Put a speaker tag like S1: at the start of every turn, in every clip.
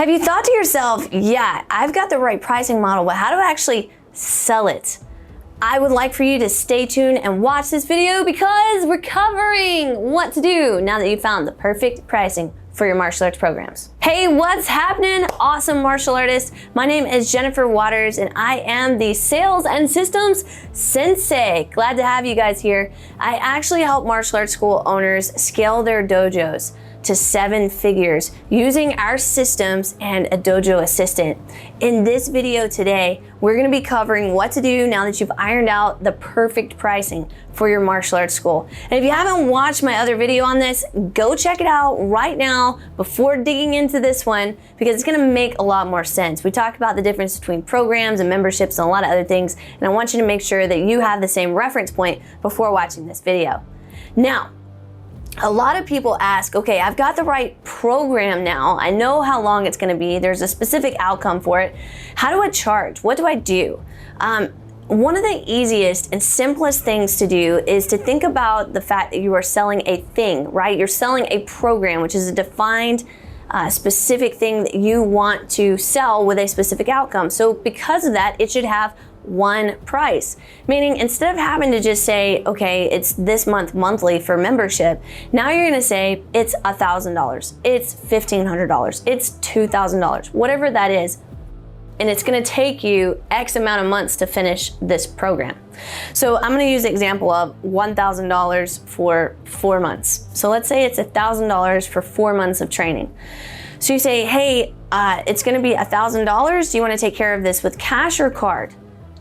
S1: Have you thought to yourself, yeah, I've got the right pricing model, but how do I actually sell it? I would like for you to stay tuned and watch this video because we're covering what to do now that you found the perfect pricing for your martial arts programs. Hey, what's happening, awesome martial artists? My name is Jennifer Waters and I am the Sales and Systems Sensei. Glad to have you guys here. I actually help martial arts school owners scale their dojos to 7 figures using our systems and a dojo assistant. In this video today, we're gonna be covering what to do now that you've ironed out the perfect pricing for your martial arts school. And if you haven't watched my other video on this, go check it out right now before digging into this one, because it's gonna make a lot more sense. We talked about the difference between programs and memberships and a lot of other things, and I want you to make sure that you have the same reference point before watching this video. Now, a lot of people ask, okay, I've got the right program now. I know how long it's gonna be. There's a specific outcome for it. How do I charge? What do I do? One of the easiest and simplest things to do is to think about the fact that you are selling a thing, right? You're selling a program, which is a defined specific thing that you want to sell with a specific outcome. So because of that, it should have one price, meaning instead of having to just say, okay, it's this month monthly for membership, now you're gonna say it's $1,000, it's $1,500, it's $2,000, whatever that is, and it's gonna take you X amount of months to finish this program. So I'm gonna use the example of $1,000 for 4 months. So let's say it's $1,000 for 4 months of training. So you say, hey, it's gonna be $1,000. Do you wanna take care of this with cash or card?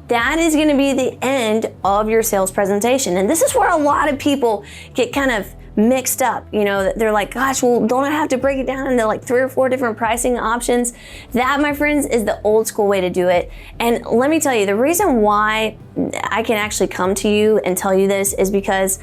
S1: That is gonna be the end of your sales presentation. And this is where a lot of people get kind of mixed up. You know, they're like, gosh, well, don't I have to break it down into like 3 or 4 different pricing options? That, my friends, is the old school way to do it. And let me tell you, the reason why I can actually come to you and tell you this is because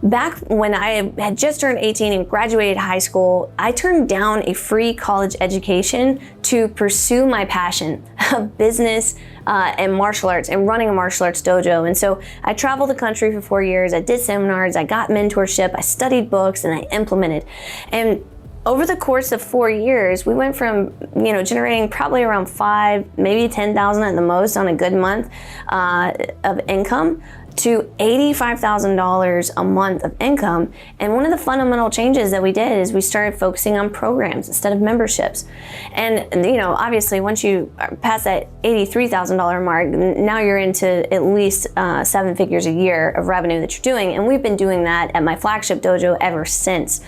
S1: back when I had just turned 18 and graduated high school, I turned down a free college education to pursue my passion of business and martial arts and running a martial arts dojo. And so I traveled the country for 4 years. I did seminars, I got mentorship, I studied books, and I implemented. And over the course of 4 years, we went from, generating probably around 5, maybe 10,000 at the most on a good month of income to $85,000 a month of income. And one of the fundamental changes that we did is we started focusing on programs instead of memberships. And obviously once you pass that $83,000 mark, now you're into at least 7 figures a year of revenue that you're doing. And we've been doing that at my flagship dojo ever since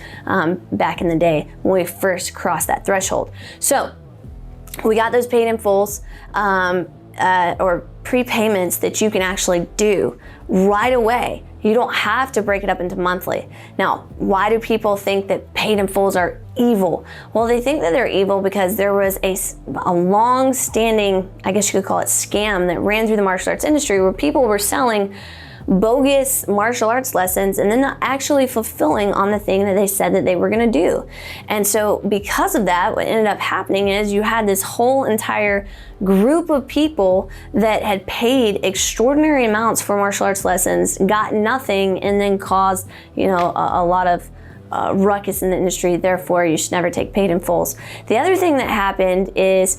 S1: back in the day when we first crossed that threshold. So we got those paid in fulls or prepayments that you can actually do right away. You don't have to break it up into monthly. Now, why do people think that paid in fulls are evil? Well, they think that they're evil because there was a long-standing, I guess you could call it, scam that ran through the martial arts industry where people were selling bogus martial arts lessons and then not actually fulfilling on the thing that they said that they were going to do. And so because of that, what ended up happening is you had this whole entire group of people that had paid extraordinary amounts for martial arts lessons, got nothing, and then caused a lot of ruckus in the industry. Therefore, you should never take paid in fulls. The other thing that happened is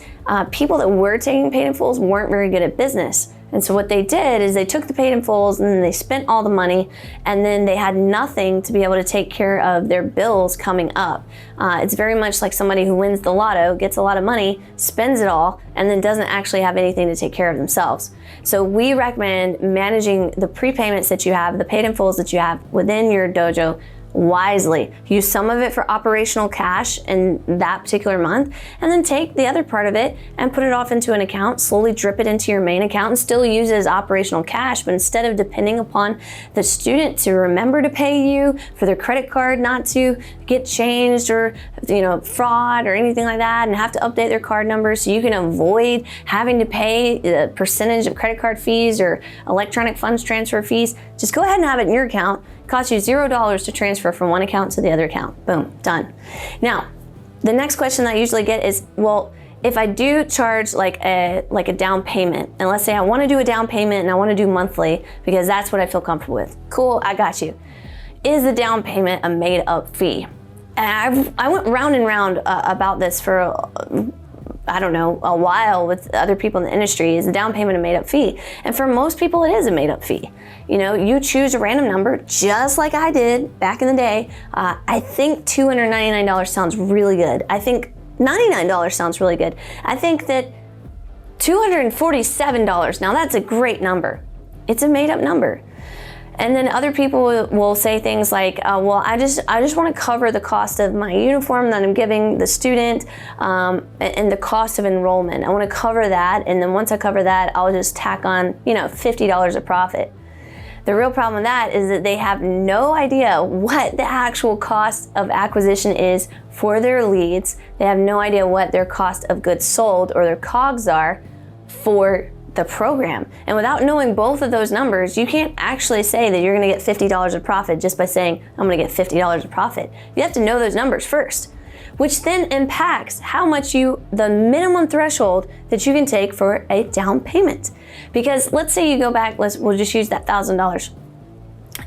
S1: people that were taking paid in fulls weren't very good at business. And so what they did is they took the paid in fulls and then they spent all the money, and then they had nothing to be able to take care of their bills coming up. It's very much like somebody who wins the lotto, gets a lot of money, spends it all, and then doesn't actually have anything to take care of themselves. So we recommend managing the prepayments that you have, the paid in fulls that you have within your dojo wisely. Use some of it for operational cash in that particular month, and then take the other part of it and put it off into an account, slowly drip it into your main account and still use it as operational cash. But instead of depending upon the student to remember to pay you, for their credit card not to get changed or fraud or anything like that, and have to update their card number so you can avoid having to pay the percentage of credit card fees or electronic funds transfer fees, just go ahead and have it in your account. Costs you $0 to transfer from one account to the other account. Boom, done. Now, the next question that I usually get is, well, if I do charge like a down payment, and let's say I want to do a down payment and I want to do monthly because that's what I feel comfortable with. Cool, I got you. Is the down payment a made up fee? And I went round and round about this for I don't know, a while with other people in the industry, is a down payment a made-up fee? And for most people, it is a made-up fee. You know, you choose a random number, just like I did back in the day. I think $299 sounds really good. I think $99 sounds really good. I think that $247, now that's a great number. It's a made-up number. And then other people will say things like, well, I just want to cover the cost of my uniform that I'm giving the student, and the cost of enrollment. I want to cover that, and then once I cover that, I'll just tack on, you know, $50 of profit. The real problem with that is that they have no idea what the actual cost of acquisition is for their leads. They have no idea what their cost of goods sold or their COGS are for the program. And without knowing both of those numbers, you can't actually say that you're going to get $50 of profit just by saying, I'm going to get $50 of profit. You have to know those numbers first, which then impacts how much the minimum threshold that you can take for a down payment. Because let's say you go back, we'll just use that $1,000.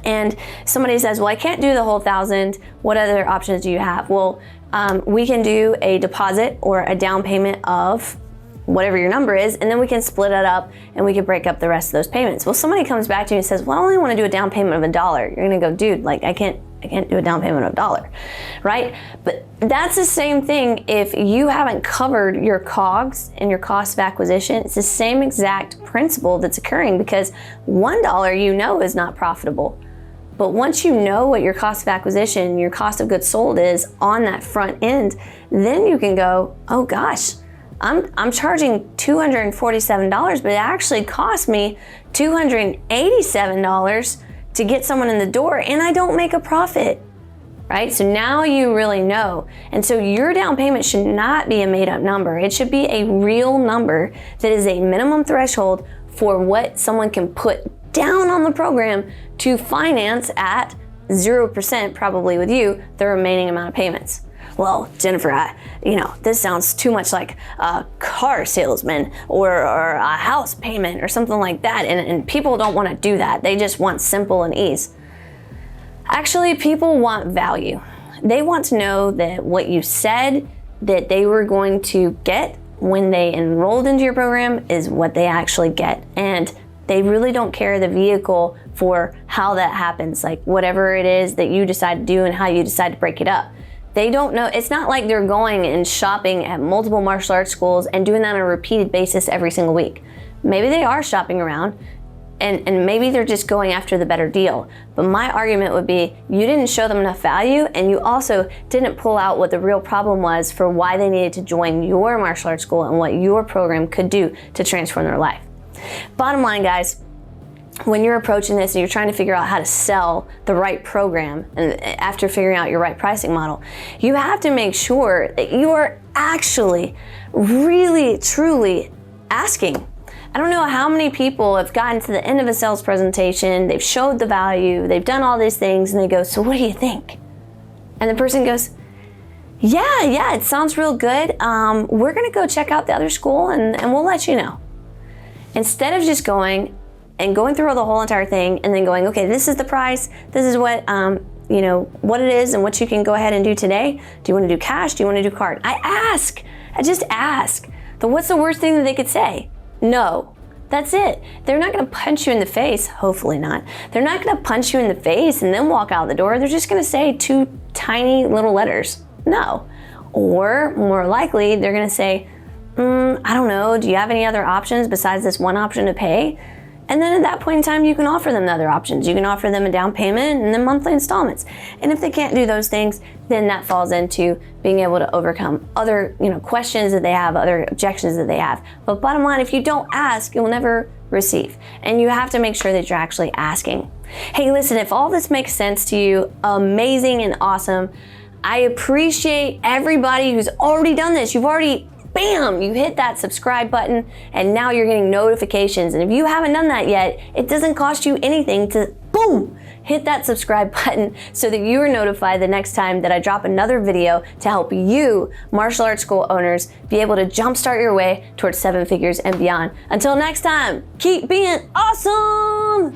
S1: And somebody says, well, I can't do the whole $1,000. What other options do you have? Well, we can do a deposit or a down payment of whatever your number is, and then we can split it up and we can break up the rest of those payments. Well, somebody comes back to you and says, well, I only want to do a down payment of $1. You're gonna go, dude, like I can't do a down payment of $1, right? But that's the same thing if you haven't covered your COGS and your cost of acquisition. It's the same exact principle that's occurring, because $1 you know is not profitable. But once you know what your cost of acquisition, your cost of goods sold is on that front end, then you can go, oh gosh, I'm charging $247, but it actually cost me $287 to get someone in the door, and I don't make a profit, right? So now you really know. And so your down payment should not be a made-up number. It should be a real number that is a minimum threshold for what someone can put down on the program to finance at 0%, probably with you, the remaining amount of payments. Well, Jennifer, this sounds too much like a car salesman or a house payment or something like that. And people don't want to do that. They just want simple and ease. Actually, people want value. They want to know that what you said that they were going to get when they enrolled into your program is what they actually get. And they really don't care the vehicle for how that happens, like whatever it is that you decide to do and how you decide to break it up. They don't know. It's not like they're going and shopping at multiple martial arts schools and doing that on a repeated basis every single week. Maybe they are shopping around and maybe they're just going after the better deal. But my argument would be you didn't show them enough value, and you also didn't pull out what the real problem was for why they needed to join your martial arts school and what your program could do to transform their life. Bottom line, guys, when you're approaching this and you're trying to figure out how to sell the right program, and after figuring out your right pricing model, you have to make sure that you are actually really, truly asking. I don't know how many people have gotten to the end of a sales presentation, they've showed the value, they've done all these things, and they go, so what do you think? And the person goes, yeah, it sounds real good. We're gonna go check out the other school and we'll let you know. Instead of just going through the whole entire thing and then going, okay, this is the price, this is what what it is and what you can go ahead and do today. Do you want to do cash? Do you want to do card? I just ask. But what's the worst thing that they could say? No. That's it. They're not going to punch you in the face, hopefully not. They're not going to punch you in the face and then walk out the door. They're just going to say 2 tiny little letters, no. Or more likely, they're going to say, I don't know, do you have any other options besides this one option to pay? And then at that point in time, you can offer them the other options. You can offer them a down payment and then monthly installments. And if they can't do those things, then that falls into being able to overcome other questions that they have, other objections that they have. But bottom line, if you don't ask, you'll never receive. And you have to make sure that you're actually asking. Hey, listen, if all this makes sense to you, amazing and awesome. I appreciate everybody who's already done this. You've already bam, you hit that subscribe button and now you're getting notifications. And if you haven't done that yet, it doesn't cost you anything to boom, hit that subscribe button so that you are notified the next time that I drop another video to help you, martial arts school owners, be able to jumpstart your way towards 7 figures and beyond. Until next time, keep being awesome.